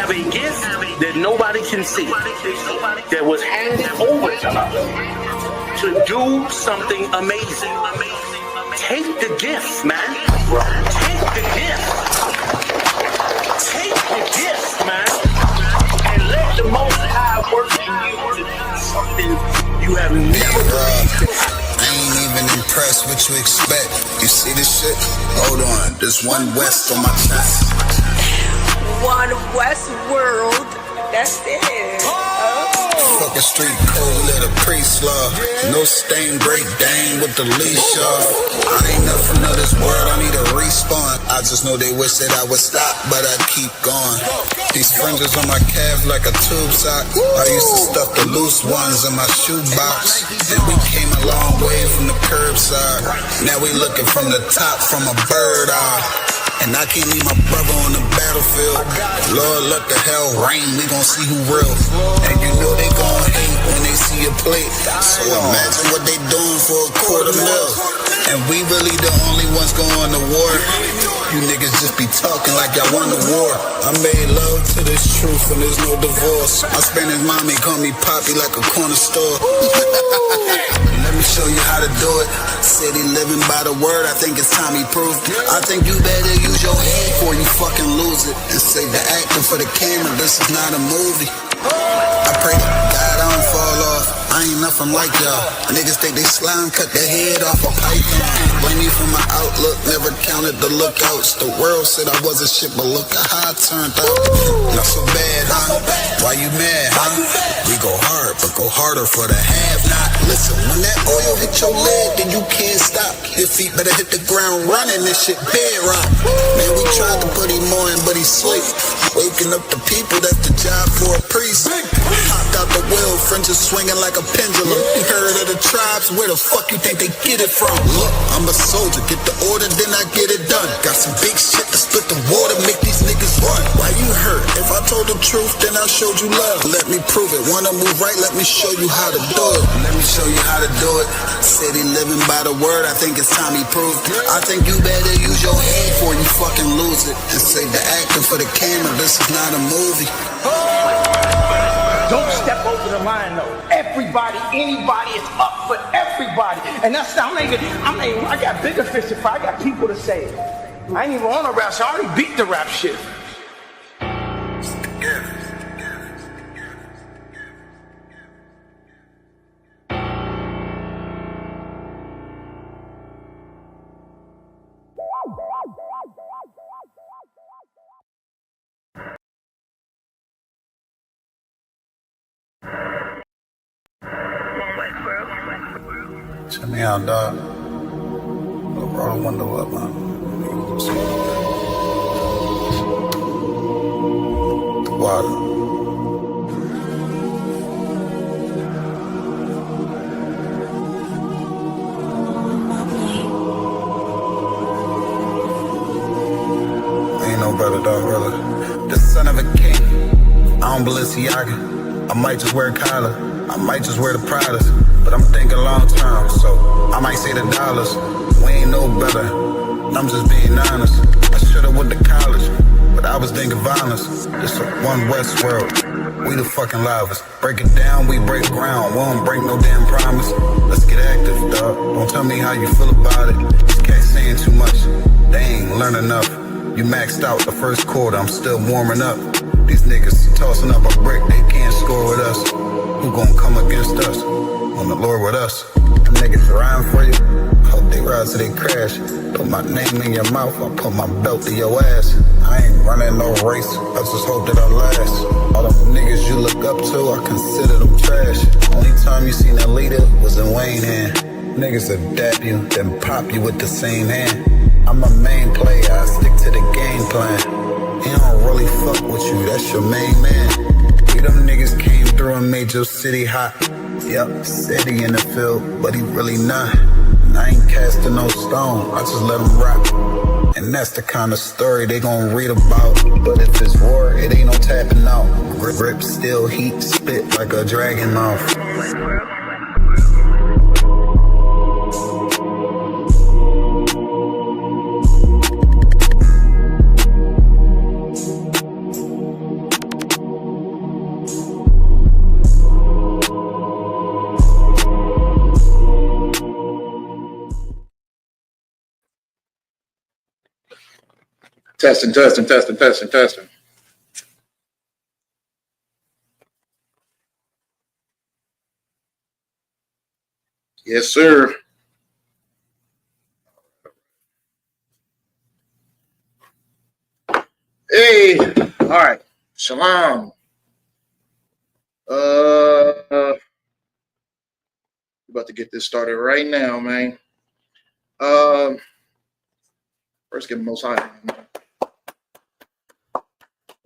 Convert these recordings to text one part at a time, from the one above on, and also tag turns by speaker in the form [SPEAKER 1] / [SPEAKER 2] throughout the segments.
[SPEAKER 1] have a gift that nobody can see, that was handed over to us to do something amazing. Take the gift, man. Take the gift. Take the gift, man. And let the Most High work in you to do something you have never believed.
[SPEAKER 2] I ain't even impressed what you expect. You see this shit? Hold on, there's one West on my chest.
[SPEAKER 3] One West world. That's it.
[SPEAKER 2] Fucking street code, let a priest love. No stain, great Dane with the leash off. I ain't nothing of this world, I need a respawn. I just know they wish that I would stop, but I keep going. These fringes on my calf like a tube sock. I used to stuff the loose ones in my shoebox. And we came a long way from the curbside. Now we looking from the top from a bird eye. And I can't leave my brother on the battlefield. Lord, let the hell rain, we gon' see who real. And you know they gon' hate when they see a plate. So imagine what they doing for $250,000. And we really the only ones going to war. You niggas just be talking like y'all won the war. I made love to this truth and there's no divorce. I Spanish mommy call me Poppy like a corner store. Let me show you how to do it. Said he living by the word, I think it's time he proved it. I think you better use your head before you fucking lose it. And save the acting for the camera, this is not a movie. I pray to God I don't fall off. I ain't nothing like y'all. Niggas think they slime, cut their head off a python. Blame me for my outlook, never counted the lookouts. The world said I wasn't shit, but look at how I turned out. Not so bad, huh? Why you mad, huh? We go hard, but go harder for the have-not. Listen, when that oil hit your leg, then you can't stop. Your feet better hit the ground running, this shit bedrock. Man, we tried to put him on, but he sleep. Waking up the people, that's the job for a priest. Hopped out the wheel, fringes swinging like a pendulum. You heard of the tribes, where the fuck you think they get it from? Look, I'm a soldier, get the order, then I get it done. Got some big shit to split the water, make these niggas run. Why you hurt? If I told the truth, then I showed you love. Let me prove it, wanna move right, let me show you how to do it. Let me show you how to do it. Said he living by the word, I think it's time he proved it. I think you better use your head before you fucking lose it. And save the acting for the camera, this is not a movie.
[SPEAKER 4] Don't step over the line though. Everybody, anybody, it's up for everybody. And that's, I got bigger fish to fry. I got people to say it. I ain't even on a rap shit. I already beat the rap shit.
[SPEAKER 2] Check me out, dog. Roll the window up, man. Water. Ain't no better, dog, brother. The son of a king. I don't Balenciaga. I might just wear a collar. I might just wear the Pradas. But I'm thinking long term, so I might say the dollars. We ain't no better, I'm just being honest. I should've went to college, but I was thinking violence. It's a one West world, we the fucking livest. Break it down, we break ground, we don't break no damn promise. Let's get active, dog, don't tell me how you feel about it. These cats saying too much, they ain't learn enough. You maxed out the first quarter, I'm still warming up. These niggas tossing up a brick, they can't score with us. Who gon' come against us? On the Lord with us. Them niggas riding for you. Hope they ride till they crash. Put my name in your mouth, I put my belt to your ass. I ain't running no race, I just hope that I last. All them niggas you look up to, I consider them trash. Only time you seen a leader was in Wayne hand. Niggas will dap you, then pop you with the same hand. I'm a main player, I stick to the game plan. He don't really fuck with you, that's your main man. You them niggas came through and made your city hot. Yup, said he in the field, but he really not. And I ain't casting no stone, I just let him rock. And that's the kind of story they gon' read about. But if it's war, it ain't no tapping out. Grip still heat, spit like a dragon mouth.
[SPEAKER 5] Testing, testing, testing, testing, testing. Yes, sir. Hey, all right. Shalom. We're about to get this started right now, man. First, give the Most High hand.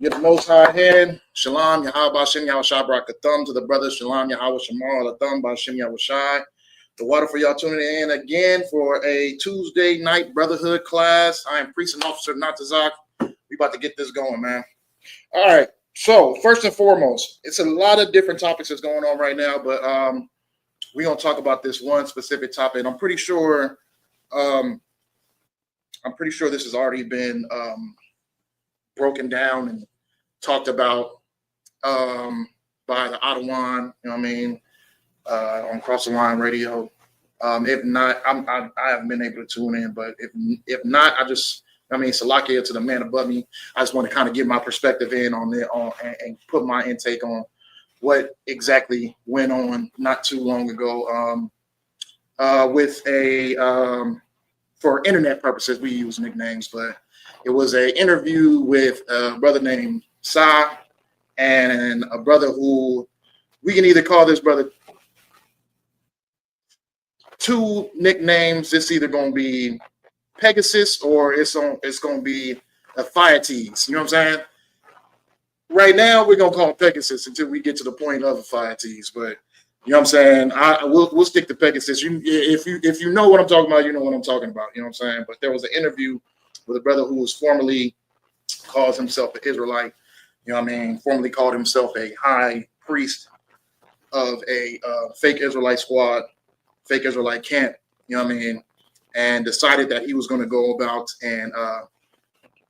[SPEAKER 5] Give the Most High hand. Shalom, Yahweh Bashem Yahushai Barakathum to the brothers. Shalom, Yahweh Shemal Alathum Bashem Yahushai. The water for y'all tuning in again for a Tuesday night brotherhood class. I am Priest and Officer Natazak. We about to get this going, man. All right. So first and foremost, it's a lot of different topics that's going on right now, but we're gonna talk about this one specific topic. I'm pretty sure this has already been broken down and talked about by the Ottawa, you know what I mean, on Cross the Line Radio. If not, I haven't been able to tune in, but if not, Salakia to the man above me. I just want to kind of give my perspective in on it, and put my intake on what exactly went on not too long ago with for internet purposes, we use nicknames, but it was an interview with a brother named Sa and a brother who we can either call this brother two nicknames. It's either going to be Pegasus or it's going to be Ephiates. You know what I'm saying? Right now, we're going to call him Pegasus until we get to the point of Ephiates. But you know what I'm saying? We'll stick to Pegasus. If you know what I'm talking about, you know what I'm talking about. You know what I'm saying? But there was an interview with a brother who was formerly calls himself an Israelite. You know what I mean? Formerly called himself a high priest of a fake Israelite squad, fake Israelite camp. You know what I mean? And decided that he was going to go about and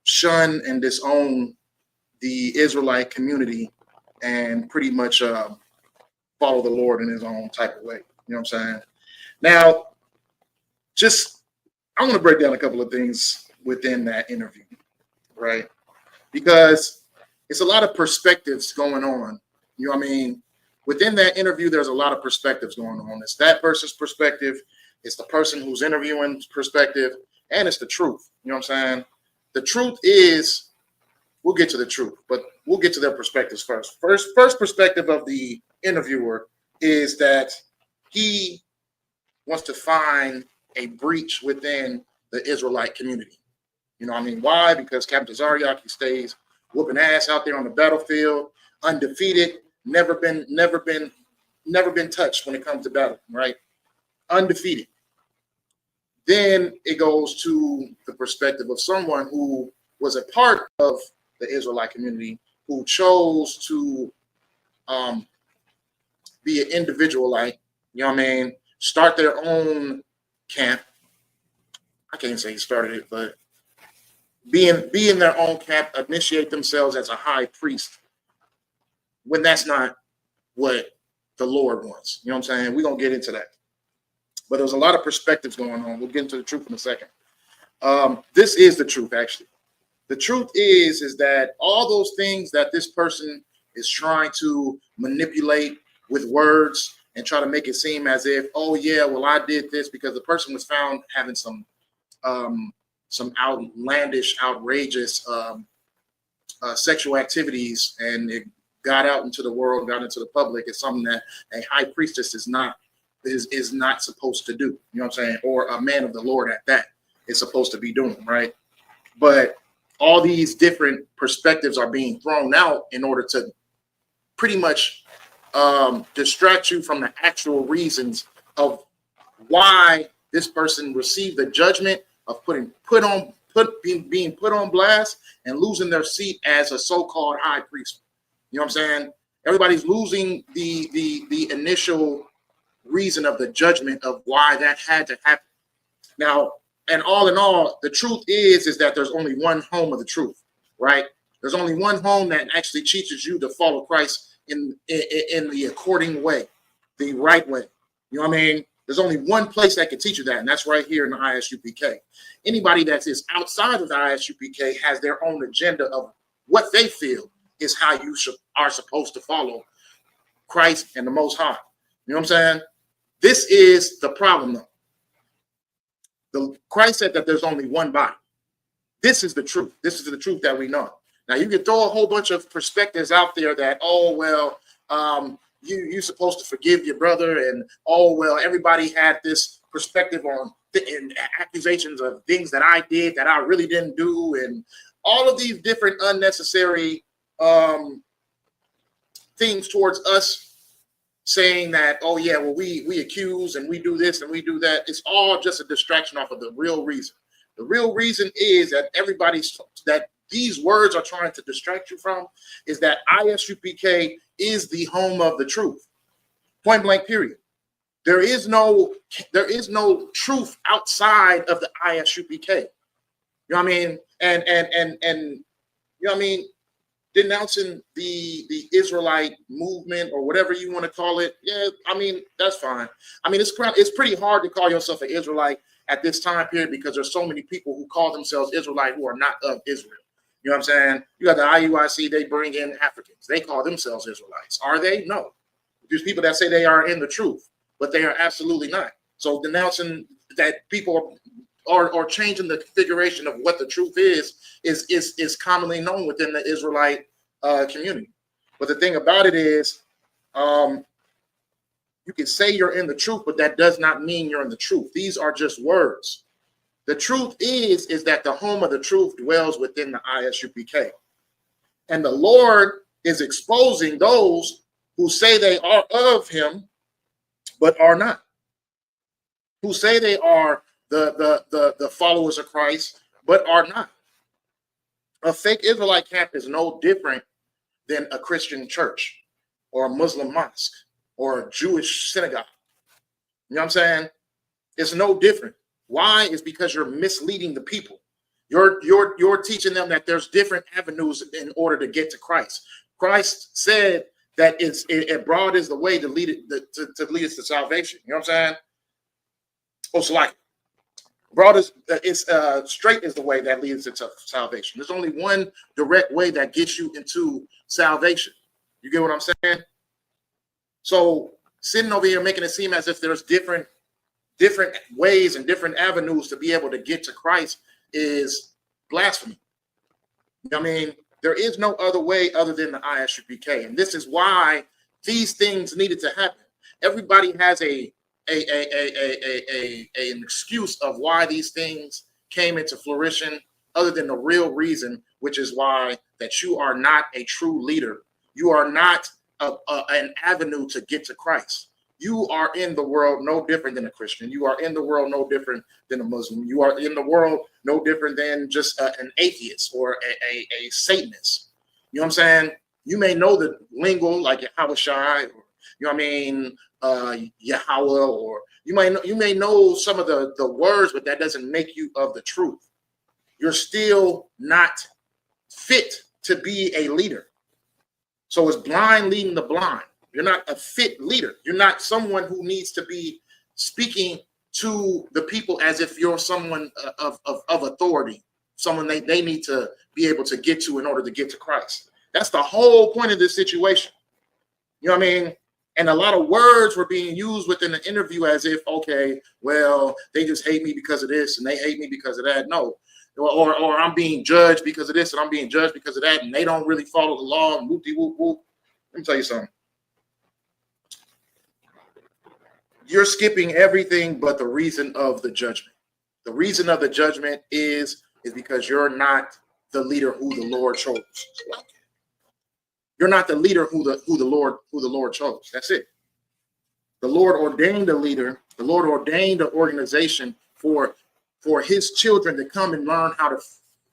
[SPEAKER 5] shun and disown the Israelite community and pretty much follow the Lord in his own type of way. You know what I'm saying? Now, I want to break down a couple of things within that interview, right? Because it's a lot of perspectives going on. You know what I mean? Within that interview, there's a lot of perspectives going on. It's that person's perspective. It's the person who's interviewing perspective, and it's the truth. You know what I'm saying? The truth is, we'll get to the truth, but we'll get to their perspectives first. First perspective of the interviewer is that he wants to find a breach within the Israelite community. You know what I mean? Why? Because Captain Zaryak, he stays whooping ass out there on the battlefield, undefeated, never been touched when it comes to battle, right? Undefeated. Then it goes to the perspective of someone who was a part of the Israelite community who chose to be an individualite, you know what I mean? Start their own camp. I can't say he started it, but be in their own camp, initiate themselves as a high priest when that's not what the Lord wants. You know what I'm saying? We're going to get into that. But there's a lot of perspectives going on. We'll get into the truth in a second. This is the truth, actually. The truth is that all those things that this person is trying to manipulate with words and try to make it seem as if, oh yeah, well, I did this because the person was found having some outlandish, outrageous sexual activities, and it got out into the world, got into the public. It's something that a high priestess is not supposed to do. You know what I'm saying? Or a man of the Lord at that is supposed to be doing, right? But all these different perspectives are being thrown out in order to pretty much distract you from the actual reasons of why this person received the judgment of being put on blast and losing their seat as a so-called high priest. You know what I'm saying? Everybody's losing the initial reason of the judgment of why that had to happen. Now, and all in all, the truth is that there's only one home of the truth, right? There's only one home that actually teaches you to follow Christ in the according way, the right way. You know what I mean? There's only one place that can teach you that, and that's right here in the ISUPK. Anybody that is outside of the ISUPK has their own agenda of what they feel is how you are supposed to follow Christ and the Most High. You know what I'm saying? This is the problem, though. Christ said that there's only one body. This is the truth. This is the truth that we know. Now, you can throw a whole bunch of perspectives out there that, oh, well, you're supposed to forgive your brother, and, oh, well, everybody had this perspective on accusations of things that I did that I really didn't do, and all of these different unnecessary things towards us, saying that, oh yeah, well, we accuse and we do this and we do that. It's all just a distraction off of the real reason. The real reason is that that these words are trying to distract you from is that ISUPK is the home of the truth. Point blank, period. There is no truth outside of the ISUPK. You know what I mean? And you know what I mean? Denouncing the Israelite movement or whatever you want to call it, yeah, I mean, that's fine. I mean, it's pretty hard to call yourself an Israelite at this time period because there's so many people who call themselves Israelite who are not of Israel. You know what I'm saying? You got the IUIC, they bring in Africans. They call themselves Israelites. Are they? No. There's people that say they are in the truth, but they are absolutely not. So denouncing that people or changing the configuration of what the truth is commonly known within the Israelite community. But the thing about it is, you can say you're in the truth, but that does not mean you're in the truth. These are just words. The truth is that the home of the truth dwells within the ISUPK. And the Lord is exposing those who say they are of him, but are not. Who say they are the followers of Christ, but are not. A fake Israelite camp is no different than a Christian church or a Muslim mosque or a Jewish synagogue. You know what I'm saying? It's no different. Why? Is because you're misleading the people. You're teaching them that there's different avenues in order to get to Christ. Christ said that it broad is the way to lead it to lead us to salvation. You know what I'm saying? Oh, so like broad is straight is the way that leads to salvation. There's only one direct way that gets you into salvation. You get what I'm saying? So sitting over here making it seem as if there's different ways and different avenues to be able to get to Christ is blasphemy. You know what I mean? There is no other way other than the ISUPK, and this is why these things needed to happen. Everybody has an excuse of why these things came into fruition, other than the real reason, which is why that you are not a true leader. You are not an avenue to get to Christ. You are in the world no different than a Christian. You are in the world no different than a Muslim. You are in the world no different than just an atheist or a Satanist. You know what I'm saying? You may know the lingo like Yahushai, or you know what I mean, Yahweh, or you may know some of the words, but that doesn't make you of the truth. You're still not fit to be a leader. So it's blind leading the blind. You're not a fit leader. You're not someone who needs to be speaking to the people as if you're someone of authority, someone they need to be able to get to in order to get to Christ. That's the whole point of this situation. You know what I mean? And a lot of words were being used within the interview as if, okay, well, they just hate me because of this and they hate me because of that. No. Or I'm being judged because of this and I'm being judged because of that, and they don't really follow the law and whoop-de-whoop-whoop. Let me tell you something. You're skipping everything but the reason of the judgment. The reason of the judgment is because you're not the leader who the Lord chose. You're not the leader who the Lord chose. That's it. The Lord ordained a leader. The Lord ordained an organization for his children to come and learn how to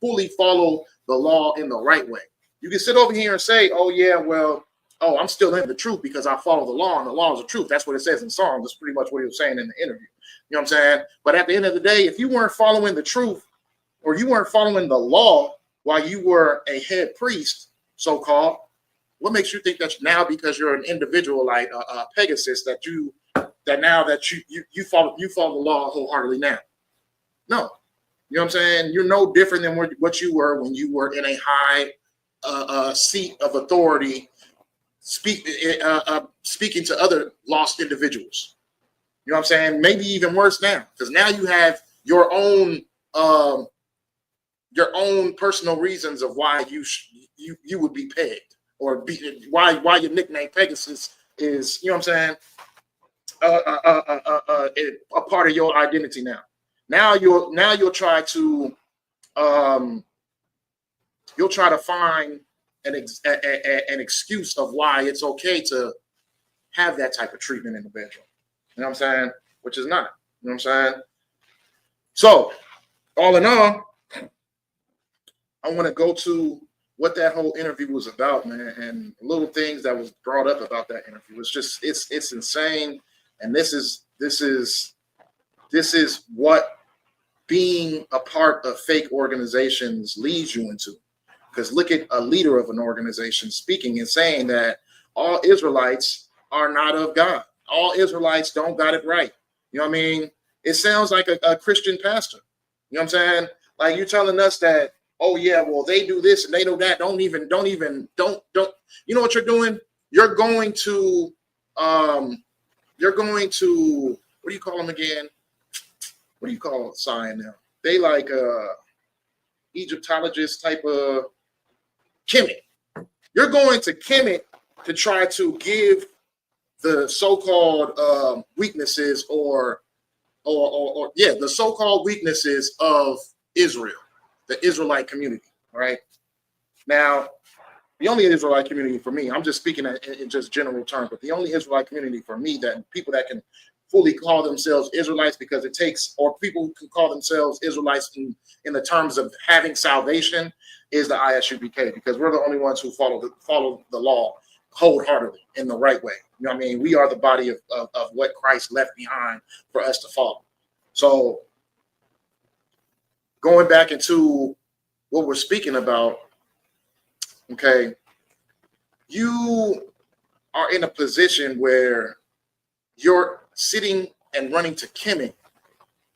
[SPEAKER 5] fully follow the law in the right way. You can sit over here and say, oh yeah, well, I'm still in the truth because I follow the law, and the law is the truth. That's what it says in Psalms. That's pretty much what he was saying in the interview. You know what I'm saying? But at the end of the day, if you weren't following the truth, or you weren't following the law while you were a head priest, so-called, what makes you think that now, because you're an individual like Pegasus, that now that you follow the law wholeheartedly now. No, you know what I'm saying? You're no different than what you were when you were in a high seat of authority, speaking to other lost individuals. You know what I'm saying? Maybe even worse now, because now you have your own personal reasons of why you would be pegged, or why your nickname Pegasus is, you know what I'm saying, a part of your identity now. Now you'll try to find an excuse of why it's okay to have that type of treatment in the bedroom. You know what I'm saying? Which is not. You know what I'm saying? So, all in all, I want to go to what that whole interview was about, man, and little things that was brought up about that interview. It's just it's insane, and this is what being a part of fake organizations leads you into. Because look at a leader of an organization speaking and saying that all Israelites are not of God. All Israelites don't got it right. You know what I mean? It sounds like a Christian pastor. You know what I'm saying? Like, you're telling us that, oh yeah, well, they do this and they do that. Don't. You know what you're doing? You're going to what do you call them again? What do you call Zion now? They like Egyptologist type of Kemet. You're going to Kemet to try to give the so-called weaknesses or the so-called weaknesses of Israel, the Israelite community. All right. Now, the only Israelite community for me, I'm just speaking in just general terms, but the only Israelite community for me, that people that can fully call themselves Israelites, because it takes, or people who can call themselves Israelites in the terms of having salvation, is the Isupk, because we're the only ones who follow the law wholeheartedly in the right way. You know what I mean? We are the body of what Christ left behind for us to follow. So going back into what we're speaking about, okay, you are in a position where you're sitting and running to Kemet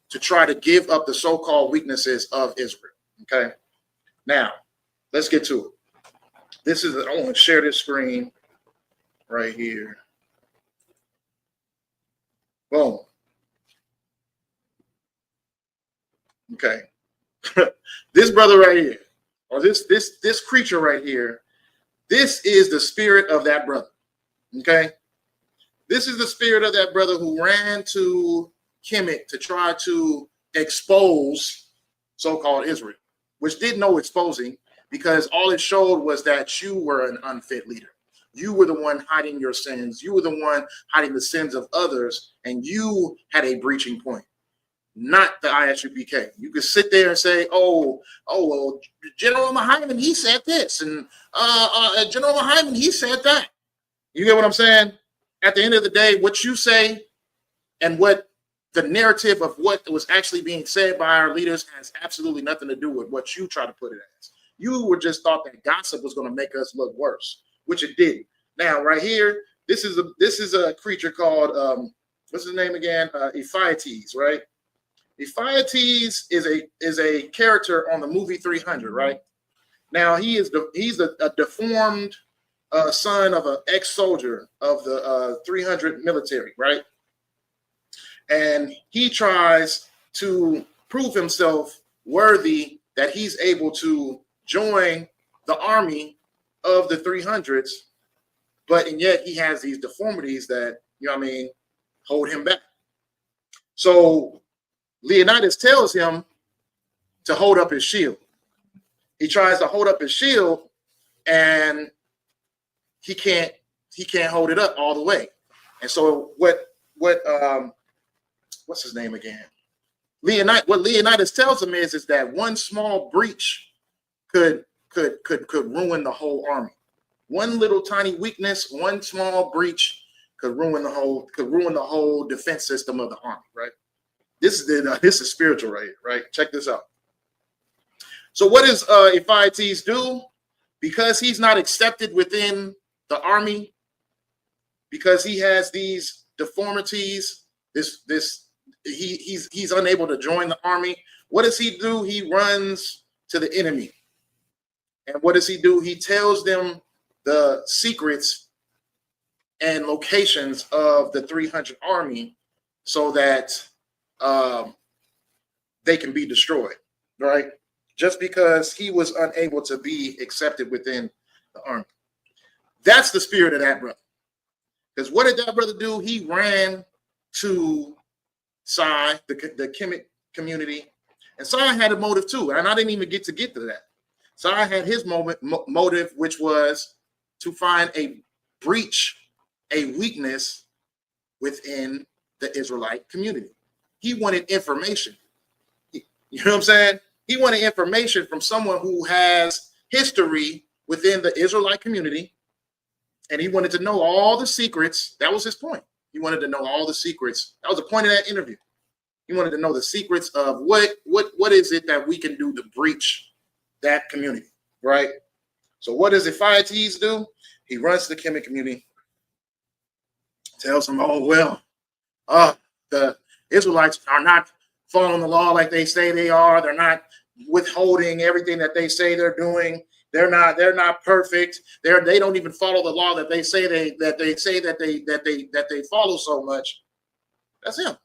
[SPEAKER 5] to try to give up the so-called weaknesses of Israel. Okay, now let's get to it. I want to share this screen right here. Boom. Okay. This brother right here, or this creature right here, this is the spirit of that brother. Okay. This is the spirit of that brother who ran to Kemet to try to expose so-called Israel, which did no exposing, because all it showed was that you were an unfit leader. You were the one hiding your sins. You were the one hiding the sins of others, and you had a breaching point, not the Isupk. You could sit there and say, well, General Muhammad, he said this, and General Muhammad, he said that. You get what I'm saying? At the end of the day, what you say and what the narrative of what was actually being said by our leaders has absolutely nothing to do with what you try to put it as. You were just thought that gossip was going to make us look worse, which it didn't. Now, right here, this is a creature called what's his name again? Ephiates, right? Ephiates is a character on the movie 300, right? Now he's a deformed son of an ex-soldier of the 300 military, right? And he tries to prove himself worthy that he's able to join the army of the 300s, and yet he has these deformities that, you know what I mean, hold him back. So Leonidas tells him to hold up his shield. He tries to hold up his shield, and he can't hold it up all the way. And so what's his name again? What Leonidas tells him is that one small breach could ruin the whole army. One little tiny weakness, one small breach could ruin the whole defense system of the army, right? This is spiritual right here, right? Check this out. So what does Ephiates do? Because he's not accepted within the army, because he has these deformities. He's unable to join the army. What does he do? He runs to the enemy. And what does he do? He tells them the secrets and locations of the 300 army so that they can be destroyed, right? Just because he was unable to be accepted within the army. That's the spirit of that brother. Because what did that brother do? He ran to Psi, the Kemet community. And Psi had a motive too. And I didn't even get to that. Psi had his motive, which was to find a breach, a weakness within the Israelite community. He wanted information. You know what I'm saying? He wanted information from someone who has history within the Israelite community. And he wanted to know all the secrets. That was his point. He wanted to know all the secrets. That was the point of that interview. He wanted to know the secrets of what is it that we can do to breach that community, right? So what does Ephiates do? He runs to the Kemet community, tells them, oh, well, the Israelites are not following the law like they say they are. They're not withholding everything that they say they're doing. They're not perfect. They don't even follow the law that they say they follow so much. That's him.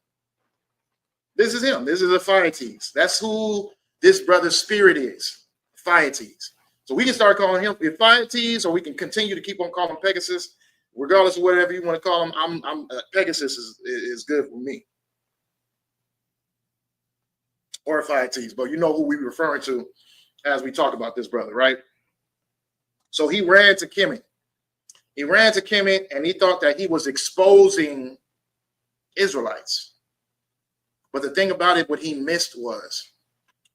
[SPEAKER 5] This is him. This is Ephiates. That's who this brother's spirit is. Ephiates. So we can start calling him Ephiates, or we can continue to keep on calling him Pegasus, regardless of whatever you want to call him. I'm Pegasus is good for me. Or Ephiates, but you know who we're referring to as we talk about this brother, right? So he ran to Kemet. He ran to Kemet, and he thought that he was exposing Israelites. But the thing about it, what he missed was,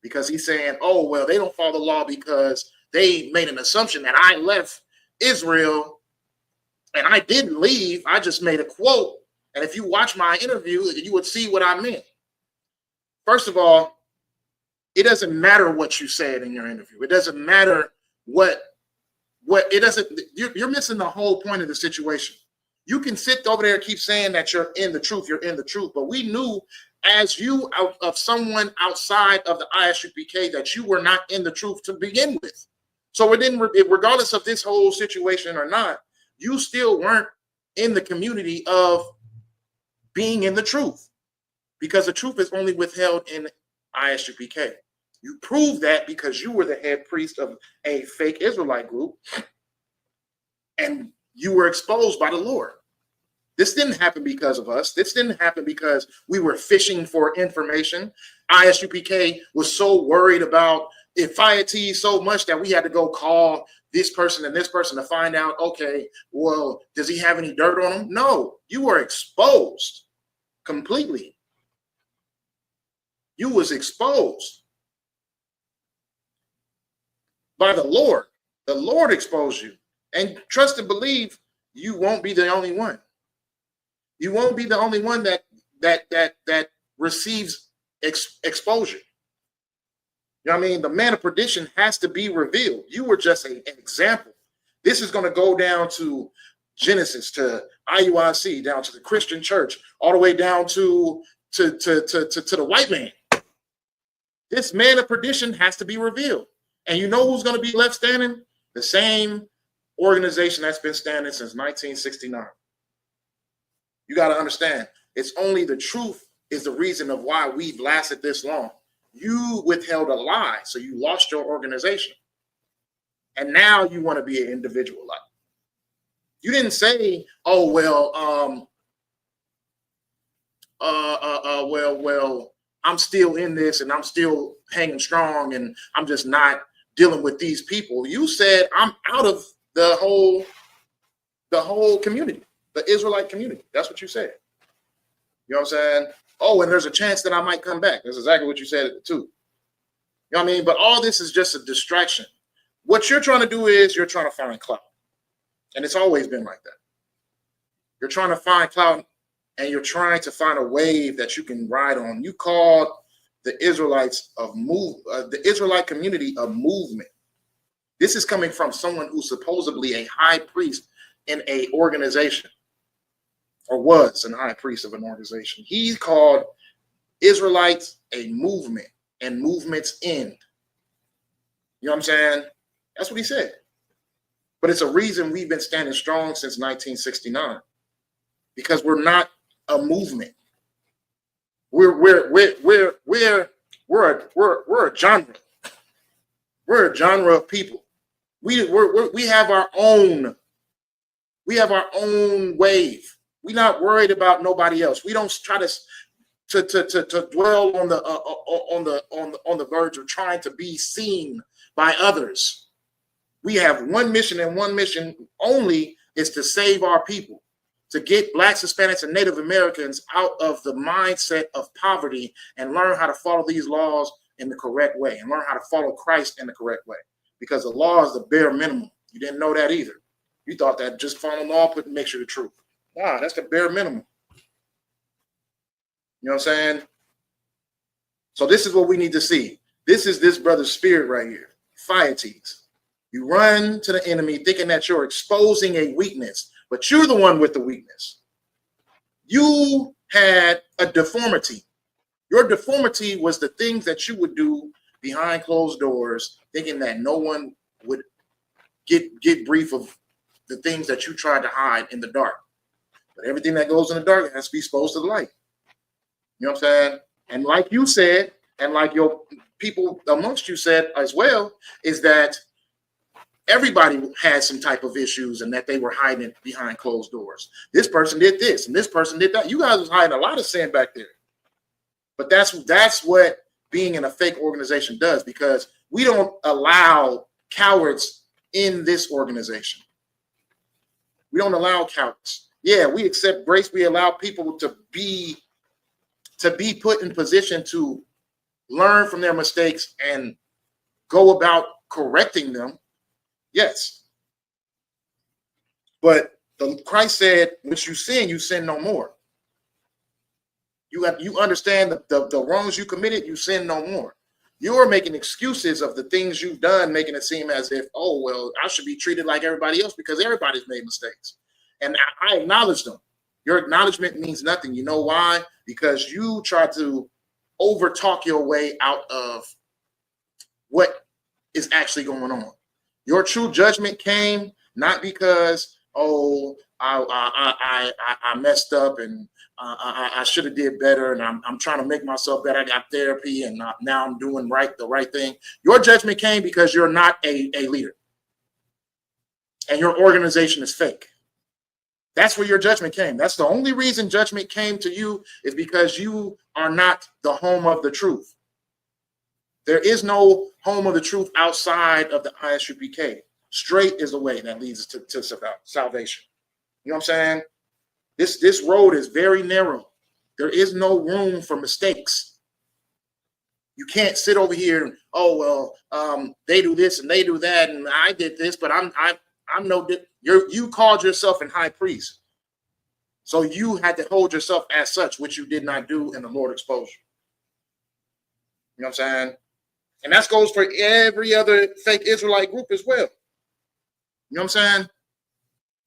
[SPEAKER 5] because he's saying, oh, well, they don't follow the law because they made an assumption that I left Israel, and I didn't leave. I just made a quote. And if you watch my interview, you would see what I meant. First of all, it doesn't matter what you said in your interview. It doesn't matter what it doesn't. You're missing the whole point of the situation. You can sit over there and keep saying that you're in the truth. You're in the truth. But we knew as you of someone outside of the Isupk that you were not in the truth to begin with. So it didn't, regardless of this whole situation or not, you still weren't in the community of being in the truth, because the truth is only withheld in Isupk. You proved that because you were the head priest of a fake Israelite group, and you were exposed by the Lord. This didn't happen because of us. This didn't happen because we were fishing for information. Isupk was so worried about Ephiates so much that we had to go call this person and this person to find out, okay, well, does he have any dirt on him? No, you were exposed completely. You was exposed by the Lord. The Lord exposed you. And trust and believe, you won't be the only one. You won't be the only one that receives exposure. You know what I mean? The man of perdition has to be revealed. You were just an example. This is going to go down to Genesis, to IUIC, down to the Christian church, all the way down to the white man. This man of perdition has to be revealed. And you know who's going to be left standing? The same organization that's been standing since 1969. You got to understand, it's only the truth is the reason of why we've lasted this long. You withheld a lie, so you lost your organization. And now you want to be an individual. Like, you didn't say, oh, well, I'm still in this and I'm still hanging strong and I'm just not dealing with these people. You said, I'm out of the whole community, the Israelite community. That's what you said. You know what I'm saying? Oh, and there's a chance that I might come back. That's exactly what you said too. You know what I mean? But all this is just a distraction. What you're trying to do is you're trying to find clout. And it's always been like that. You're trying to find clout and you're trying to find a wave that you can ride on. You called the Israelites the Israelite community a movement. This is coming from someone who's supposedly a high priest in a organization. or was an high priest of an organization. He called Israelites a movement, and movements end. You know what I'm saying? That's what he said. But it's a reason we've been standing strong since 1969, because we're not a movement. We're a genre. We're a genre of people. We have our own. We have our own wave. We're not worried about nobody else. We don't try to dwell on the verge of trying to be seen by others. We have one mission, and one mission only is to save our people, to get Blacks, Hispanics, and Native Americans out of the mindset of poverty and learn how to follow these laws in the correct way and learn how to follow Christ in the correct way, because the law is the bare minimum. You didn't know that either. You thought that just following the law makes you the truth. Nah, that's the bare minimum. You know what I'm saying? So this is what we need to see. This is this brother's spirit right here. Ephiates. You run to the enemy thinking that you're exposing a weakness, but you're the one with the weakness. You had a deformity. Your deformity was the things that you would do behind closed doors, thinking that no one would get brief of the things that you tried to hide in the dark. But everything that goes in the dark has to be exposed to the light. You know what I'm saying? And like you said, and like your people amongst you said as well, is that everybody had some type of issues and that they were hiding behind closed doors. This person did this and this person did that. You guys was hiding a lot of sin back there. But that's what being in a fake organization does, because we don't allow cowards in this organization. We don't allow cowards. Yeah, we accept grace. We allow people to be put in position to learn from their mistakes and go about correcting them. Yes. But Christ said, which you sin no more. You understand the wrongs you committed, you sin no more. You're making excuses of the things you've done, making it seem as if, oh, well, I should be treated like everybody else because everybody's made mistakes. And I acknowledge them. Your acknowledgement means nothing. You know why? Because you try to overtalk your way out of what is actually going on. Your true judgment came not because, oh, I messed up and I should have did better, and I'm trying to make myself better. I got therapy, and now I'm doing the right thing. Your judgment came because you're not a leader, and your organization is fake. That's where your judgment came. That's the only reason judgment came to you, is because you are not the home of the truth. There is no home of the truth outside of the Isupk. Straight is the way that leads to salvation. You know what I'm saying? This road is very narrow. There is no room for mistakes. You can't sit over here and, oh, well, they do this and they do that, and I did this, but I'm no. You called yourself an high priest, so you had to hold yourself as such, which you did not do, and the Lord exposed you. You know what I'm saying? And that goes for every other fake Israelite group as well. You know what I'm saying?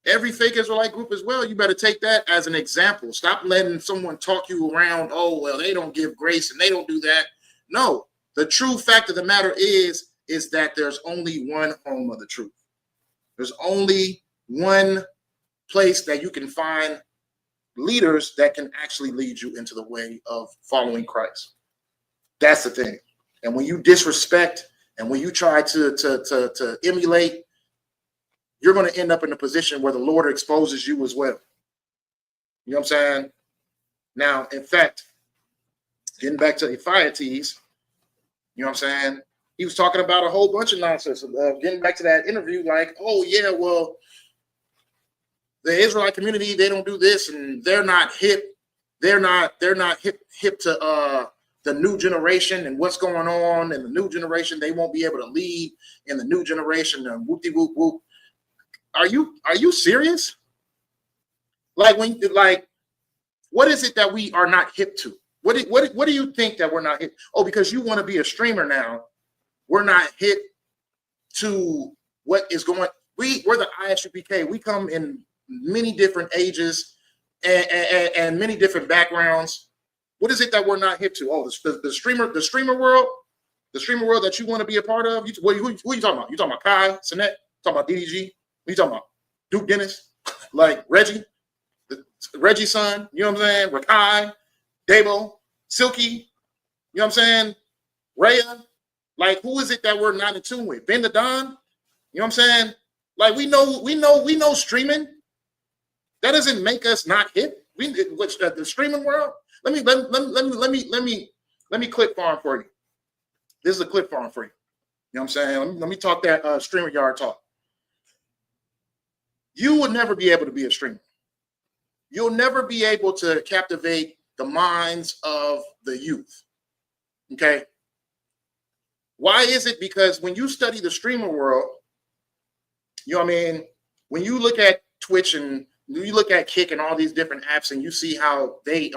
[SPEAKER 5] Every fake Israelite group as well. You better take that as an example. Stop letting someone talk you around. Oh, well, they don't give grace and they don't do that. No, the true fact of the matter is that there's only one home of the truth. There's only one place that you can find leaders that can actually lead you into the way of following Christ. That's the thing. And when you disrespect and when you try to emulate, you're going to end up in a position where the Lord exposes you as well. You know what I'm saying? Now, in fact, getting back to Ephiates, you know what I'm saying? He was talking about a whole bunch of nonsense. Getting back to that interview, like, oh, yeah, well, the Israelite community, they don't do this, and they're not hip. They're not hip to the new generation and what's going on in the new generation. They won't be able to lead in the new generation. And whoopty whoop whoop. Are you serious? Like, what is it that we are not hip to? What do you think that we're not hip? Oh, because you want to be a streamer now, we're not hip to what is going. We're the Isupk. We come in many different ages, and many different backgrounds. What is it that we're not hip to? Oh, the streamer world that you want to be a part of. Who are you talking about? You talking about Kai, Sinet? Talking about DDG? What you talking about? Duke Dennis? Like Reggie? Reggie's son? You know what I'm saying? Rakai, Dabo, Silky? You know what I'm saying? Raya? Like, who is it that we're not in tune with? Ben the Don? You know what I'm saying? Like, we know streaming. That doesn't make us not hip. The streaming world. Let me clip farm for you. This is a clip farm for you. You know what I'm saying? Let me talk that streamer yard talk. You will never be able to be a streamer. You'll never be able to captivate the minds of the youth. Okay? Why is it? Because when you study the streamer world, you know what I mean? When you look at Twitch and you look at Kick and all these different apps and you see how they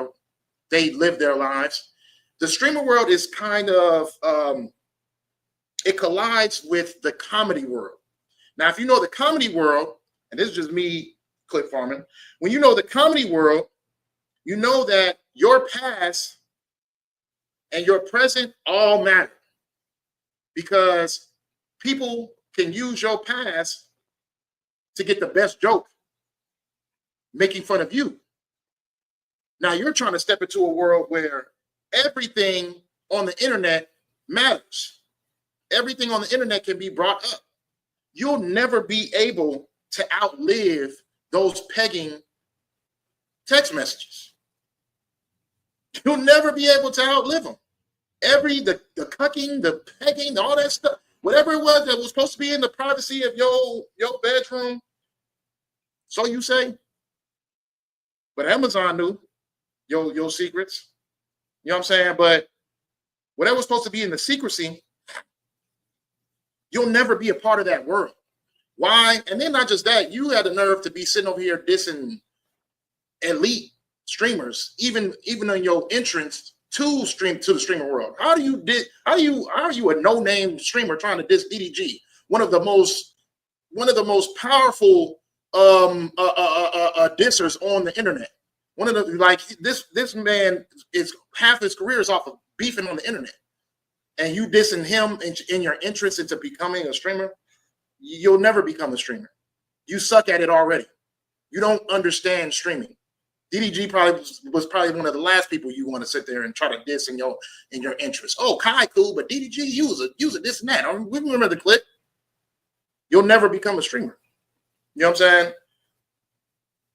[SPEAKER 5] live their lives, the streamer world is kind of, it collides with the comedy world. Now, if you know the comedy world, and this is just me clip farming, when you know the comedy world, you know that your past and your present all matter, because people can use your past to get the best joke, making fun of you. Now you're trying to step into a world where everything on the internet matters. Everything on the internet can be brought up. You'll never be able to outlive those pegging text messages. You'll never be able to outlive them. The cucking, the pegging, all that stuff, whatever it was that was supposed to be in the privacy of your bedroom, so you say. But Amazon knew your secrets. You know what I'm saying? But whatever was supposed to be in the secrecy, you'll never be a part of that world. Why? And then not just that, you had the nerve to be sitting over here dissing elite streamers, even on your entrance to the streamer world. How are you a no-name streamer trying to diss DDG, one of the most powerful dissers on the internet? One of the, like, this man is half his career is off of beefing on the internet, and you dissing him in your entrance into becoming a streamer. You'll never become a streamer. You suck at it already. You don't understand streaming. DDG was probably one of the last people you want to sit there and try to diss in your interest. Oh, Kai cool, but DDG use it this and that. We remember the clip. You'll never become a streamer. You know what I'm saying?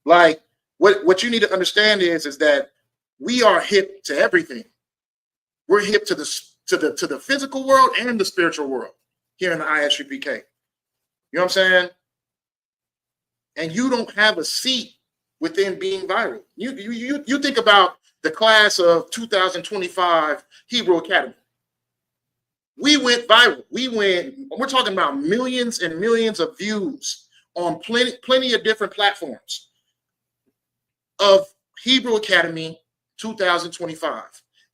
[SPEAKER 5] Like, what you need to understand is that we are hip to everything. We're hip to the physical world and the spiritual world here in the ISUPK. You know what I'm saying? And you don't have a seat within being viral. You think about the class of 2025 Hebrew Academy. We went viral. We're talking about millions and millions of views on plenty of different platforms of Hebrew Academy 2025.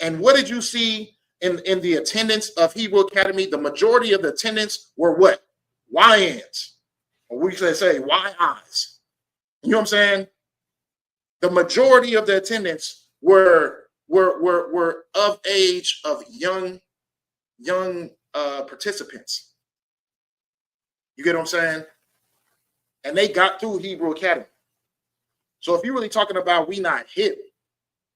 [SPEAKER 5] And what did you see in the attendance of Hebrew Academy? The majority of the attendance were what? YNs. Or we should say YIs. You know what I'm saying? The majority of the attendance were of age of young participants. You get what I'm saying? And they got through Hebrew Academy. So if you're really talking about we not hip,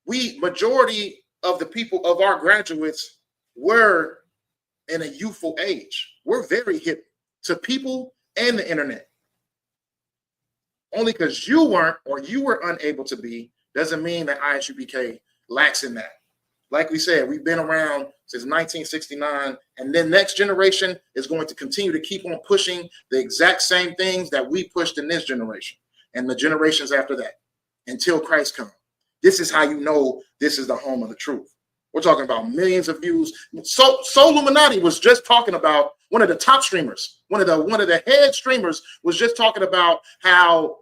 [SPEAKER 5] majority of the people of our graduates were in a youthful age. We're very hip to people and the internet. Only because you weren't or you were unable to be doesn't mean that ISUPK lacks in that. Like we said, we've been around since 1969, and then next generation is going to continue to keep on pushing the exact same things that we pushed in this generation and the generations after that until Christ comes. This is how you know this is the home of the truth. We're talking about millions of views. So Illuminati was just talking about one of the top streamers, one of the head streamers was just talking about how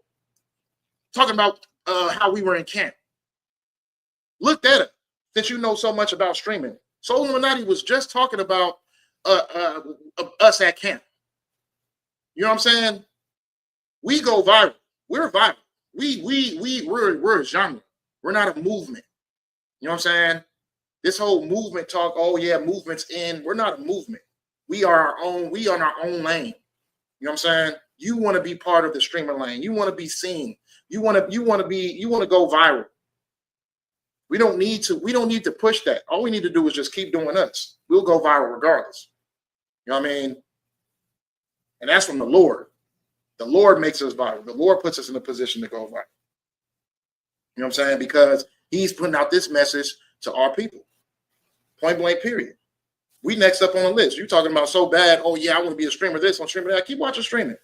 [SPEAKER 5] we were in camp. Look that up, since you know so much about streaming. So Illuminati was just talking about us at camp. You know what I'm saying? We go viral. We're viral. We're a genre. We're not a movement. You know what I'm saying? This whole movement talk, oh yeah, movements in. We're not a movement. We are our own, we on our own lane. You know what I'm saying? You want to be part of the streamer lane. You want to be seen. You want to go viral. We don't need to push that. All we need to do is just keep doing us. We'll go viral regardless. You know what I mean? And that's from the Lord. The Lord makes us viral. The Lord puts us in a position to go viral. You know what I'm saying? Because he's putting out this message to our people. Point blank, period. We next up on the list. You talking about so bad, oh yeah, I want to be a streamer this, I'm streamer that. Keep watching streaming.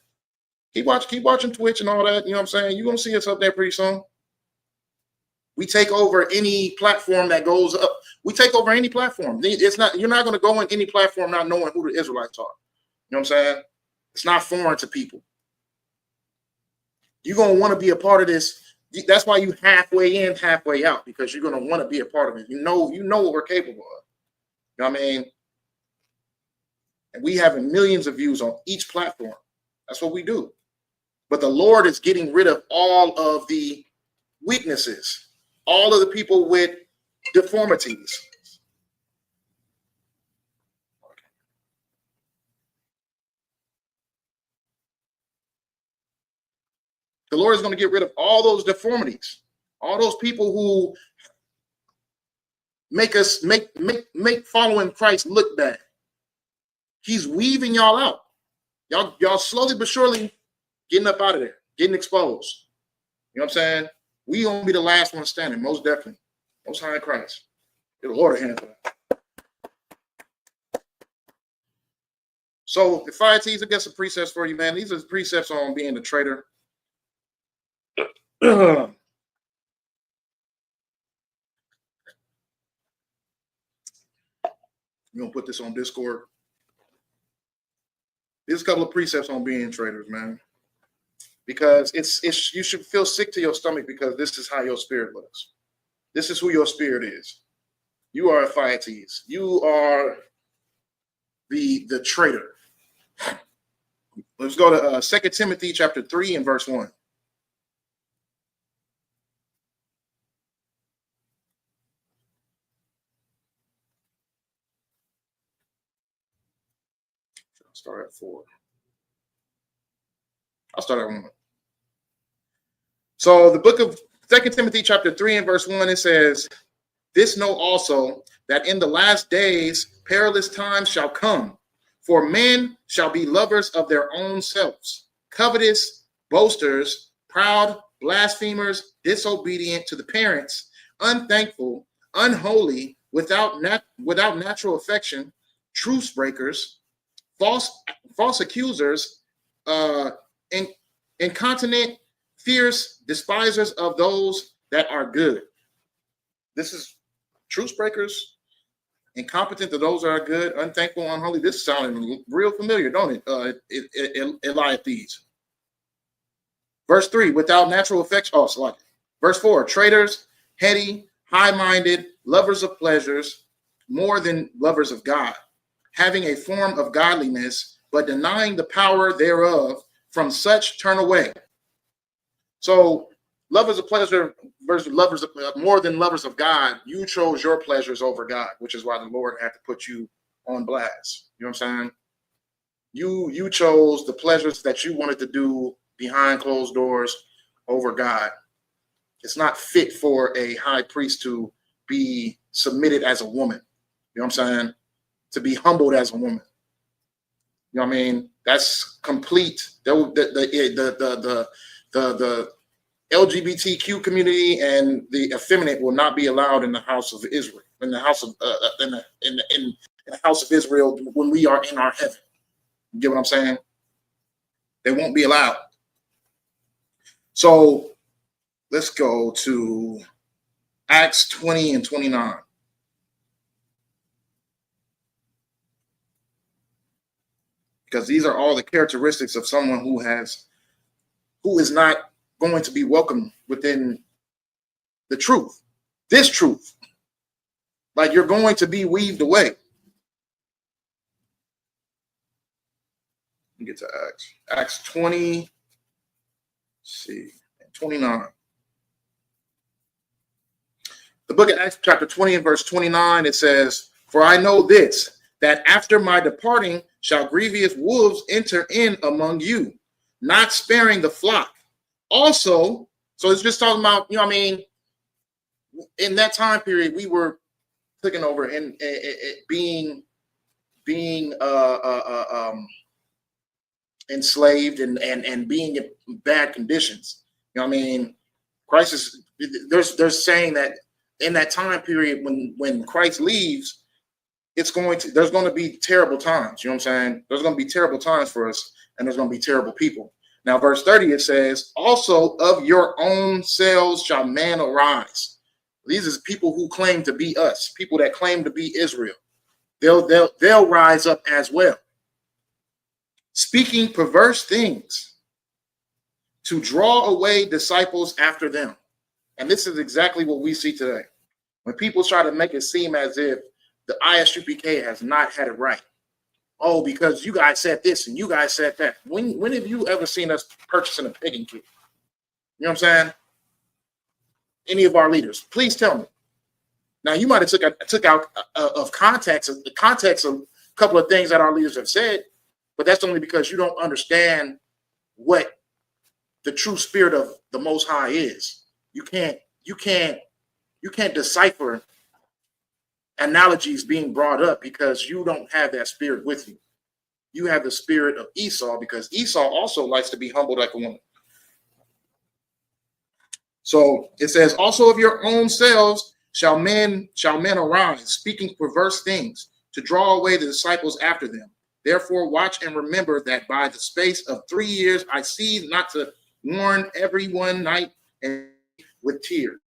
[SPEAKER 5] Keep watching Twitch and all that. You know what I'm saying? You're going to see us up there pretty soon. We take over any platform that goes up. We take over any platform. It's not, you're not going to go on any platform not knowing who the Israelites are. You know what I'm saying? It's not foreign to people. You're going to want to be a part of this. That's why you halfway in, halfway out, because you're going to want to be a part of it. You know what we're capable of. You know what I mean? And we have millions of views on each platform. That's what we do. But the Lord is getting rid of all of the weaknesses, all of the people with deformities. The Lord is going to get rid of all those deformities, all those people who make following Christ look bad. He's weaving y'all out. Y'all slowly but surely getting up out of there, getting exposed. You know what I'm saying? We gonna be the last one standing, most definitely. Most high in Christ. Give the Lord a hand for that. So the Ephiates, I got some precepts for you, man. These are the precepts on being a traitor. We're gonna put this on Discord. There's a couple of precepts on being traitors, man. Because it's you should feel sick to your stomach, because this is how your spirit looks. This is who your spirit is. You are Ephiates. You are the traitor. Let's go to 2 Timothy chapter 3 and verse 1. Start at 4. I'll start at 1. So the book of 2 Timothy chapter 3 and verse 1, it says, "This know also, that in the last days perilous times shall come, for men shall be lovers of their own selves, covetous, boasters, proud, blasphemers, disobedient to the parents, unthankful, unholy, without natural affection, truce breakers, false accusers, incontinent, fierce, despisers of those that are good." This is truce breakers, incompetent to those that are good, unthankful, unholy. This is sounding real familiar, don't it? Ephiates. Verse 3, without natural affection. Oh, sorry. Verse 4, traitors, heady, high-minded, lovers of pleasures, more than lovers of God, having a form of godliness, but denying the power thereof. From such turn away. So, lovers of pleasure versus lovers of more than lovers of God. You chose your pleasures over God, which is why the Lord had to put you on blast. You know what I'm saying? You chose the pleasures that you wanted to do behind closed doors over God. It's not fit for a high priest to be submitted as a woman. You know what I'm saying? To be humbled as a woman. You know what I mean? That's complete. The LGBTQ community and the effeminate will not be allowed in the house of Israel. In the house of in the house of Israel when we are in our heaven. You get what I'm saying? They won't be allowed. So let's go to Acts 20 and 29. Because these are all the characteristics of someone who is not going to be welcome within the truth. This truth. Like, you're going to be weaved away. Let me get to Acts. Acts 20. Let's see. And 29. The book of Acts, chapter 20 and verse 29, it says, "For I know this, that after my departing shall grievous wolves enter in among you, not sparing the flock. Also," so it's just talking about, in that time period, we were taken over and being enslaved and being in bad conditions. Christ is they're saying that in that time period when Christ leaves, there's going to be terrible times. You know what I'm saying? There's going to be terrible times for us, and there's going to be terrible people. Now, verse 30, it says, "Also of your own selves shall man arise." These are people who claim to be us, people that claim to be Israel. They'll rise up as well, speaking perverse things to draw away disciples after them. And this is exactly what we see today. When people try to make it seem as if the ISUPK has not had it right. Oh, because you guys said this and you guys said that. When have you ever seen us purchasing a pigging kit? You know what I'm saying? Any of our leaders, please tell me. Now, you might have took out of context of a couple of things that our leaders have said, but that's only because you don't understand what the true spirit of the Most High is. You can't decipher analogies being brought up because you don't have that spirit with you. You have the spirit of Esau, because Esau also likes to be humbled like a woman. So it says, "Also of your own selves shall men arise, speaking perverse things, to draw away the disciples after them. Therefore watch and remember that by the space of 3 years I cease not to warn everyone night and with tears."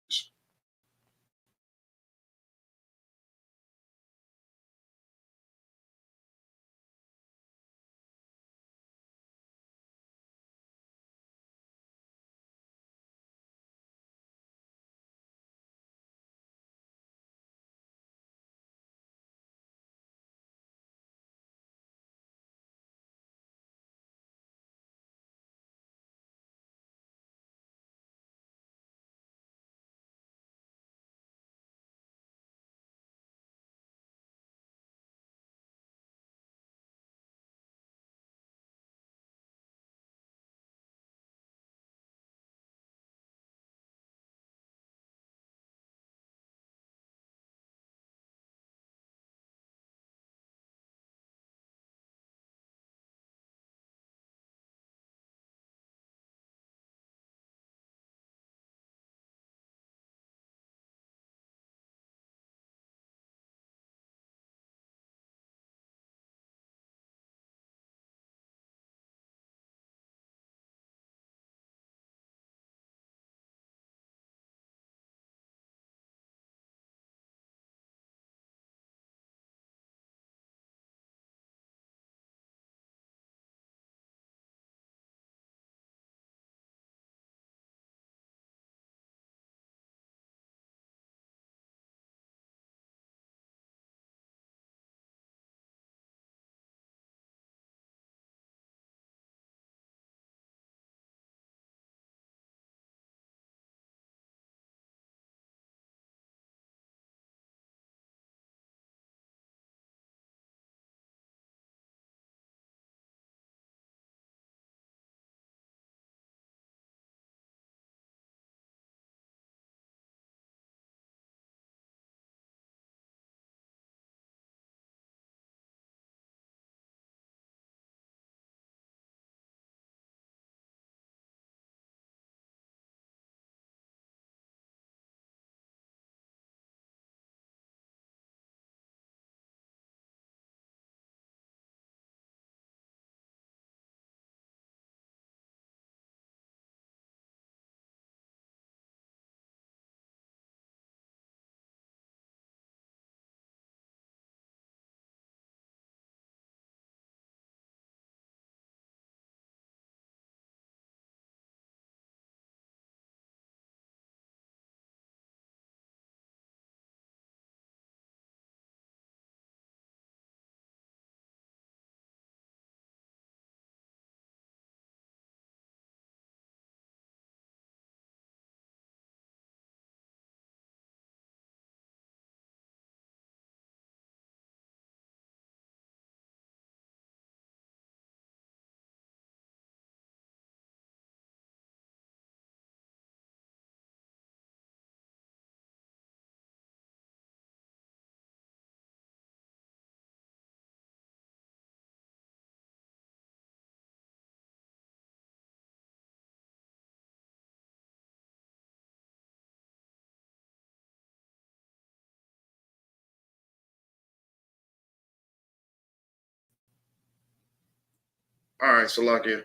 [SPEAKER 5] All right, Salakia.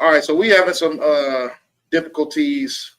[SPEAKER 5] All right, so we having some difficulties.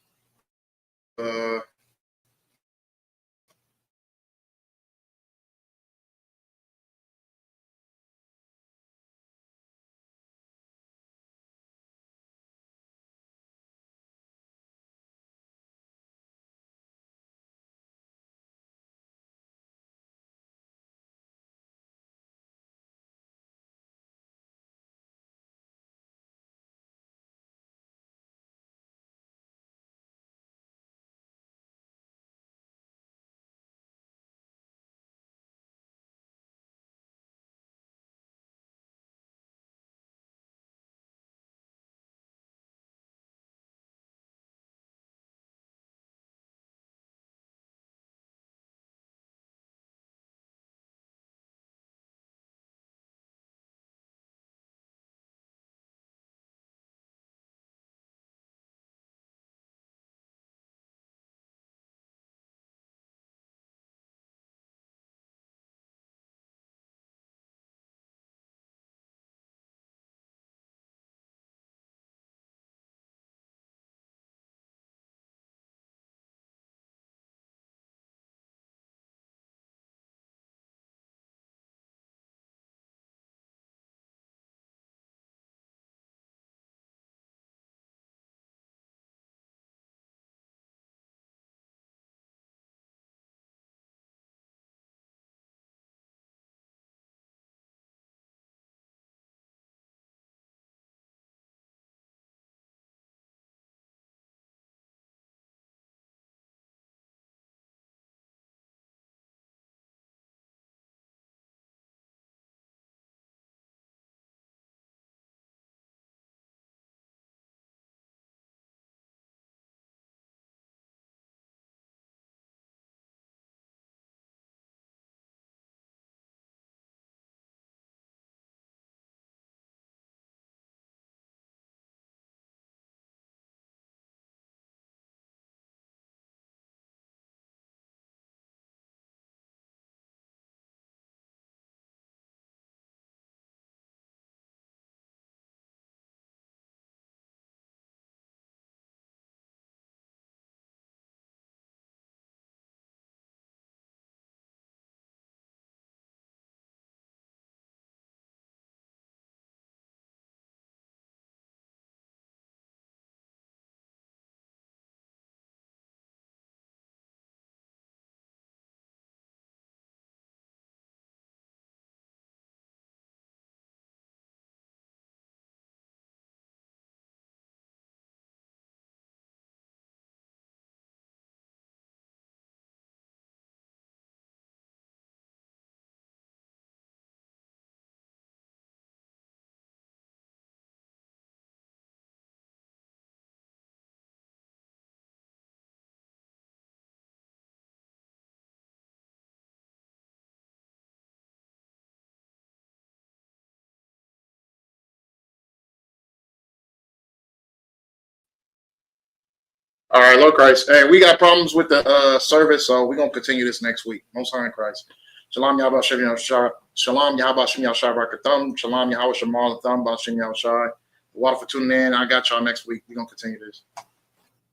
[SPEAKER 5] All right, Lord Christ. Hey, we got problems with the service, so we're going to continue this next week. Most High in Christ. Shalom Yahba Shem Yahshai. Shalom Yahba Shem Yahshai Rakatham. Shalom Yahweh Shemal Thum Bashem Yahshai. Water for tuning in. I got y'all next week. We're going to continue this.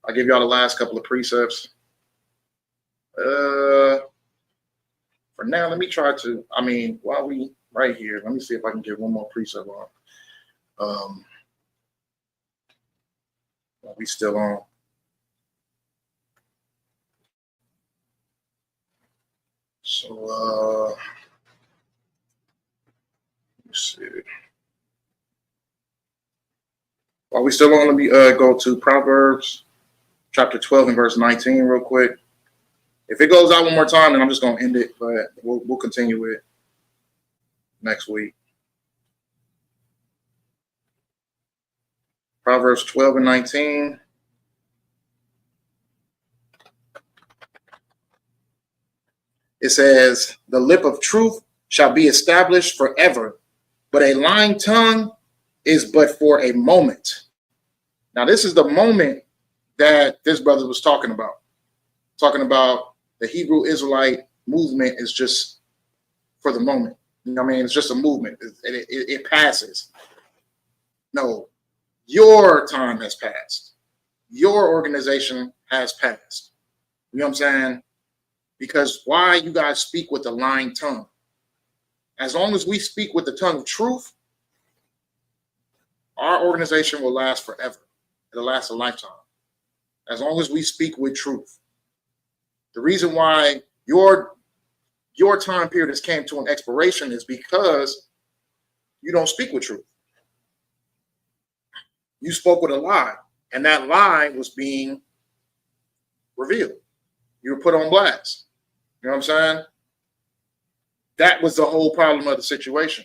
[SPEAKER 5] I'll give y'all the last couple of precepts. For now, let me try to, while we right here, let me see if I can get one more precept on. While we still on. So, let's see. While we still on, let me go to Proverbs chapter 12 and verse 19 real quick. If it goes out one more time, then I'm just going to end it, but we'll continue it next week. Proverbs 12 and 19. It says, the lip of truth shall be established forever, but a lying tongue is but for a moment. Now, this is the moment that this brother was talking about. Talking about the Hebrew Israelite movement is just for the moment. You know what I mean? It's just a movement. It passes. No, your time has passed. Your organization has passed. You know what I'm saying? Because why you guys speak with a lying tongue? As long as we speak with the tongue of truth, our organization will last forever. It'll last a lifetime. As long as we speak with truth. The reason why your time period has came to an expiration is because you don't speak with truth. You spoke with a lie, and that lie was being revealed. You were put on blast. You know what I'm saying? That was the whole problem of the situation.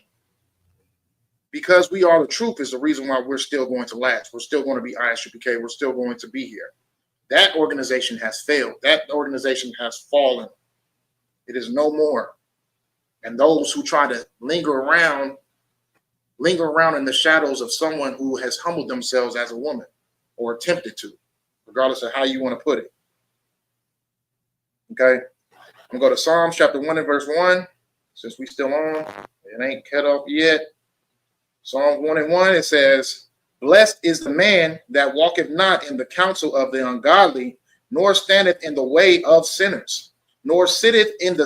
[SPEAKER 5] Because we are the truth is the reason why we're still going to last. We're still going to be Isupk. We're still going to be here. That organization has failed. That organization has fallen. It is no more. And those who try to linger around in the shadows of someone who has humbled themselves as a woman or attempted to, regardless of how you want to put it. Okay? I'm going to go to Psalms chapter 1 and verse 1. Since we still on, it ain't cut off yet. Psalms 1 and 1, it says, "Blessed is the man that walketh not in the counsel of the ungodly, nor standeth in the way of sinners, nor sitteth in the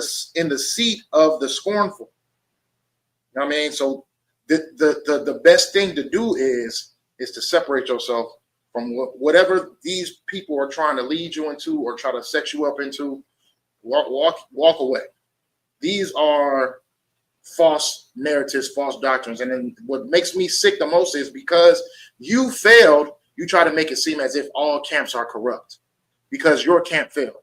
[SPEAKER 5] seat of the scornful." You know what I mean? So the best thing to do is to separate yourself from whatever these people are trying to lead you into or try to set you up into. Walk away. These are false narratives, false doctrines. And then what makes me sick the most is because you failed, you try to make it seem as if all camps are corrupt. Because your camp failed.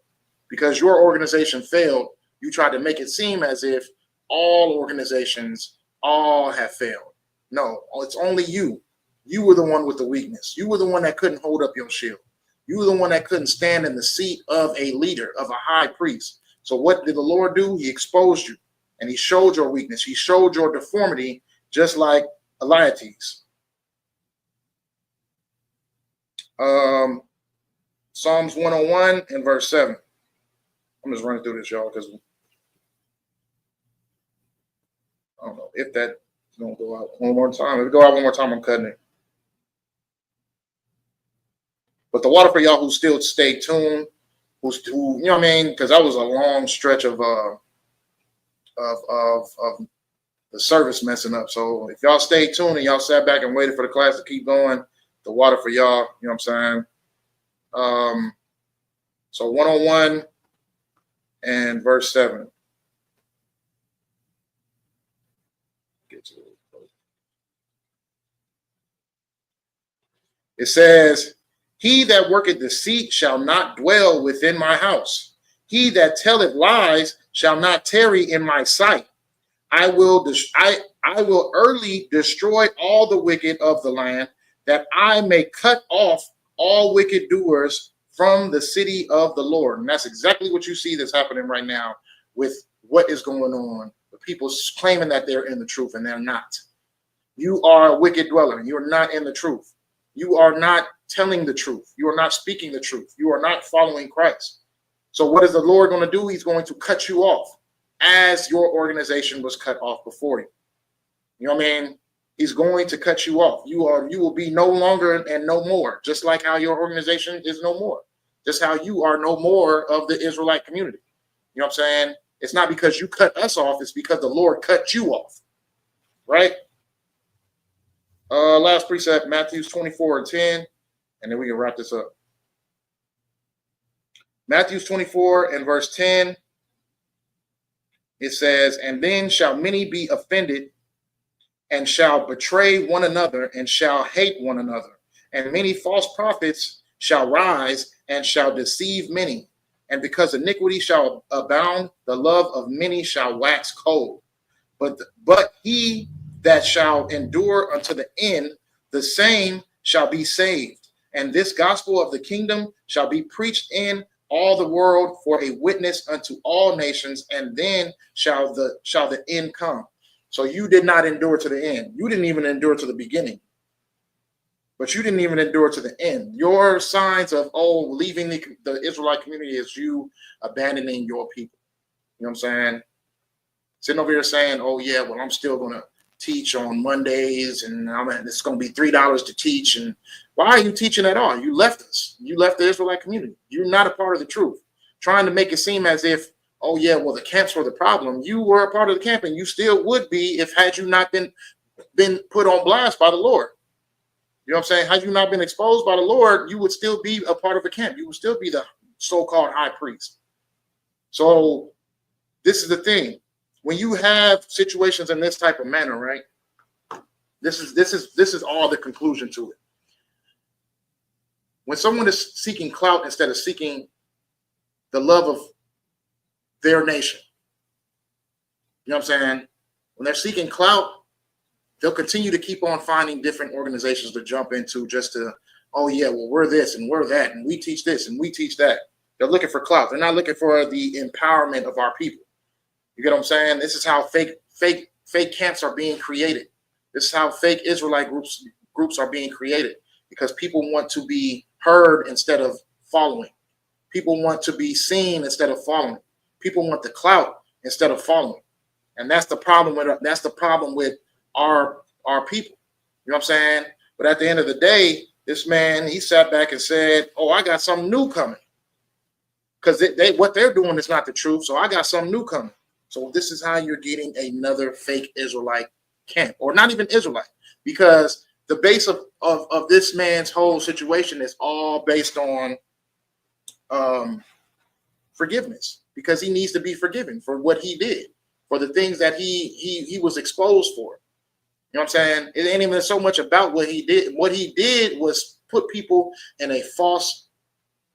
[SPEAKER 5] Because your organization failed, you try to make it seem as if all organizations all have failed. No, it's only you. You were the one with the weakness. You were the one that couldn't hold up your shield. You were the one that couldn't stand in the seat of a leader, of a high priest. So what did the Lord do? He exposed you. And he showed your weakness. He showed your deformity, just like Ephiates. Psalms 101 and verse 7. I'm just running through this, y'all, because I don't know if that's going to go out one more time. If it go out one more time, I'm cutting it. But the water for y'all who still stay tuned, who you know what I mean? Because that was a long stretch of the service messing up. So if y'all stay tuned and y'all sat back and waited for the class to keep going, the water for y'all, you know what I'm saying? So 101 and verse 7. It says, "He that worketh deceit shall not dwell within my house. He that telleth lies shall not tarry in my sight. I will early destroy all the wicked of the land, that I may cut off all wicked doers from the city of the Lord." And that's exactly what you see that's happening right now with what is going on. The people claiming that they're in the truth and they're not. You are a wicked dweller. You're not in the truth. You are not telling the truth. You are not speaking the truth. You are not following Christ. So what is the Lord going to do? He's going to cut you off as your organization was cut off before you. You know what I mean? He's going to cut you off. You will be no longer and no more, just like how your organization is no more. Just how you are no more of the Israelite community. You know what I'm saying? It's not because you cut us off. It's because the Lord cut you off. Right? Last precept, Matthew 24 and 10, and then we can wrap this up. Matthew 24 and verse 10, it says, "And then shall many be offended, and shall betray one another, and shall hate one another. And many false prophets shall rise, and shall deceive many. And because iniquity shall abound, the love of many shall wax cold. But he that shall endure unto the end, the same shall be saved. And this gospel of the kingdom shall be preached in all the world for a witness unto all nations, and then shall the end come." So you did not endure to the end. You didn't even endure to the beginning. But you didn't even endure to the end. Your signs of leaving the Israelite community is you abandoning your people. You know what I'm saying? Sitting over here saying, "Oh yeah, well, I'm still gonna teach on Mondays, and it's going to be $3 to teach. And why are you teaching at all? You left us. You left the Israelite community. You're not a part of the truth. Trying to make it seem as if, oh yeah, well, the camps were the problem. You were a part of the camp, and you still would be if had you not been put on blast by the Lord. You know what I'm saying? Had you not been exposed by the Lord, you would still be a part of the camp. You would still be the so-called high priest. So this is the thing. When you have situations in this type of manner, right? This is all the conclusion to it. When someone is seeking clout instead of seeking the love of their nation, you know what I'm saying? When they're seeking clout, they'll continue to keep on finding different organizations to jump into just to, oh yeah, well, we're this and we're that, and we teach this and we teach that. They're looking for clout. They're not looking for the empowerment of our people. You get what I'm saying? This is how fake camps are being created. This is how fake Israelite groups are being created, because people want to be heard instead of following. People want to be seen instead of following. People want the clout instead of following. And that's the problem with our people. You know what I'm saying? But at the end of the day, this man, he sat back and said, oh, I got something new coming. Because what they're doing is not the truth. So I got something new coming. So this is how you're getting another fake Israelite camp, or not even Israelite, because the base of this man's whole situation is all based on forgiveness, because he needs to be forgiven for what he did, for the things that he was exposed for. You know what I'm saying? It ain't even so much about what he did. What he did was put people in a false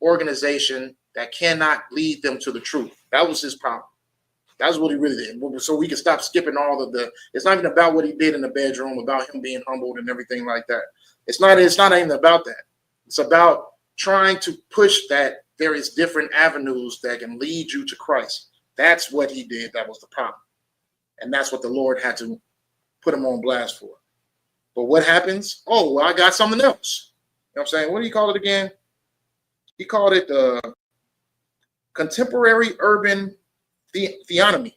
[SPEAKER 5] organization that cannot lead them to the truth. That was his problem. That's what he really did. So we can stop skipping all of the. It's not even about what he did in the bedroom, about him being humbled and everything like that. It's not even about that. It's about trying to push that there is different avenues that can lead you to Christ. That's what he did. That was the problem. And that's what the Lord had to put him on blast for. But what happens? Oh, well, I got something else. You know what I'm saying? What do you call it again? He called it contemporary urban theonomy.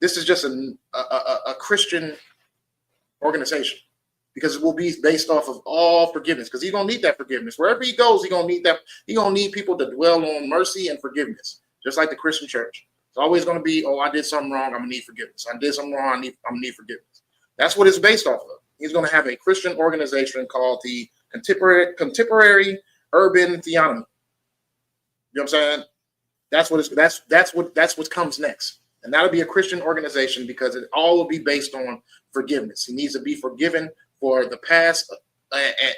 [SPEAKER 5] This is just a Christian organization, because it will be based off of all forgiveness, because he's gonna need that forgiveness. Wherever he goes, he's gonna need that. He's gonna need people to dwell on mercy and forgiveness, just like the Christian church. It's always gonna be, oh, I did something wrong, I'm gonna need forgiveness. I did something wrong, I'm gonna need forgiveness. That's what it's based off of. He's gonna have a Christian organization called the contemporary urban theonomy. You know what I'm saying? That's what comes next. And that'll be a Christian organization, because it all will be based on forgiveness. He needs to be forgiven for the past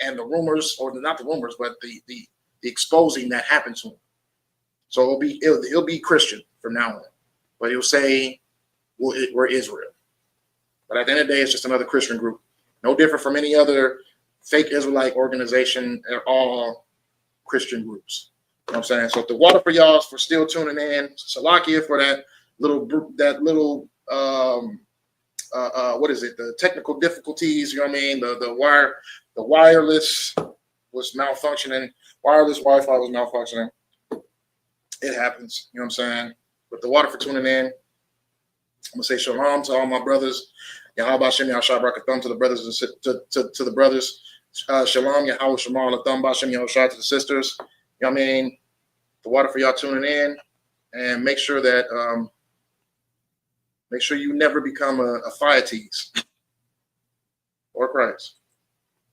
[SPEAKER 5] and the rumors, or not the rumors, but the exposing that happened to him. So it'll be Christian from now on. But he'll say, we're Israel. But at the end of the day, it's just another Christian group. No different from any other fake Israelite organization. They're all Christian groups. You know what I'm saying? So the water for y'all for still tuning in. Salakia for that little what is it? The technical difficulties. You know what I mean? The wireless was malfunctioning. Wireless Wi-Fi was malfunctioning. It happens. You know what I'm saying? But the water for tuning in. I'm gonna say shalom to all my brothers. Yahweh Shem Yahshua Barakatham to the brothers and to the brothers. Shalom Yahweh Shemal Latham Bashem Yahushua to the sisters. You know what I mean? The water for y'all tuning in, and make sure that you never become a Ephiates or Christ.